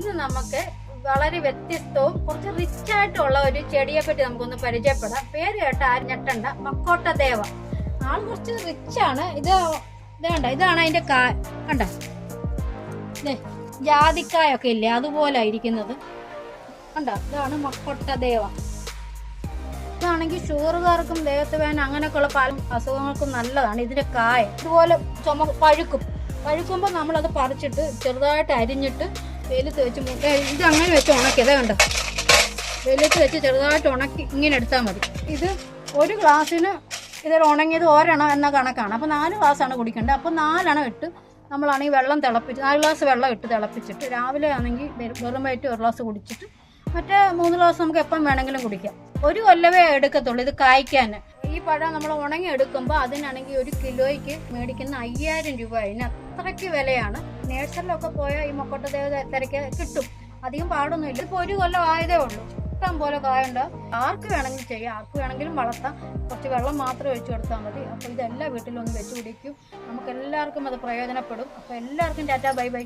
ഇന്ന് നമുക്ക് വളരെ വ്യത്യസ്തവും കുറച്ച് റിച്ച് ആയിട്ടുള്ള ഒരു ചെടിയെ പറ്റി നമുക്കൊന്ന് പരിചയപ്പെടാം. പേര് കേട്ട ആരും ഞെട്ടണ്ട, മക്കോട്ട ദേവ. ആൾ കുറച്ച് റിച്ച് ആണ്. ഇത് കണ്ട, ഇതാണ് അതിന്റെ കണ്ട, ജാതിക്കായൊക്കെ ഇല്ലേ, അതുപോലെ ഇരിക്കുന്നത് കണ്ട. ഇതാണ് മക്കോട്ട ദേവ. ഇതാണെങ്കിൽ ഷുഗറുകാർക്കും ദേഹത്ത് വേദന അങ്ങനെയൊക്കെയുള്ള പല അസുഖങ്ങൾക്കും നല്ലതാണ്. ഇതിന്റെ കായ ഇതുപോലെ പഴുക്കുമ്പോൾ നമ്മളത് പറിച്ചിട്ട് ചെറുതായിട്ട് അരിഞ്ഞിട്ട് വെയിലത്ത് വെച്ച് ഇത് അങ്ങനെ വെച്ച് ഉണക്കിയതേ കണ്ടോ. വെയിലത്ത് വെച്ച് ചെറുതായിട്ട് ഉണക്കി ഇങ്ങനെ എടുത്താൽ മതി. ഇത് ഒരു ഗ്ലാസ്സിന് ഇതിൽ ഉണങ്ങിയത് ഒരെണ്ണം എന്ന കണക്കാണ്. അപ്പോൾ 4 ഗ്ലാസ്സാണ് കുടിക്കേണ്ടത്. അപ്പോൾ 4 എണ്ണം ഇട്ട് നമ്മളാണെങ്കിൽ വെള്ളം തിളപ്പിച്ച് 4 ഗ്ലാസ് വെള്ളം ഇട്ട് തിളപ്പിച്ചിട്ട് രാവിലെ ആണെങ്കിൽ വെറും വയറ്റ് 1 ഗ്ലാസ് കുടിച്ചിട്ട് മറ്റേ 3 ഗ്ലാസ് നമുക്ക് എപ്പം വേണമെങ്കിലും കുടിക്കാം. 1 കൊല്ലവേ എടുക്കത്തുള്ളൂ ഇത് കായ്ക്കാൻ. ഈ പഴം നമ്മൾ ഉണങ്ങി എടുക്കുമ്പോൾ അതിനാണെങ്കിൽ 1 കിലോയ്ക്ക് മേടിക്കുന്ന 5000 രൂപ. അതിന് അത്രയ്ക്ക് വിലയാണ്. നേഴ്സറിലൊക്കെ പോയാൽ ഈ മക്കോട്ട ദേവത തിരക്ക് കിട്ടും. അധികം പാടൊന്നുമില്ല. ഇപ്പോൾ 1 കൊല്ലം ആയതേ ഉള്ളൂ. ഇഷ്ടം പോലെ കായുണ്ടാവും. ആർക്ക് വേണമെങ്കിലും ചെയ്യാം, ആർക്ക് വേണമെങ്കിലും വളർത്താം. കുറച്ച് വെള്ളം മാത്രം ഒഴിച്ചു കൊടുത്താൽ മതി. അപ്പോൾ ഇതെല്ലാ വീട്ടിലും ഒന്ന് വെച്ച് പിടിക്കും. നമുക്ക് എല്ലാവർക്കും അത് പ്രയോജനപ്പെടും. അപ്പോൾ എല്ലാവർക്കും ടാറ്റാ, ബൈ ബൈ.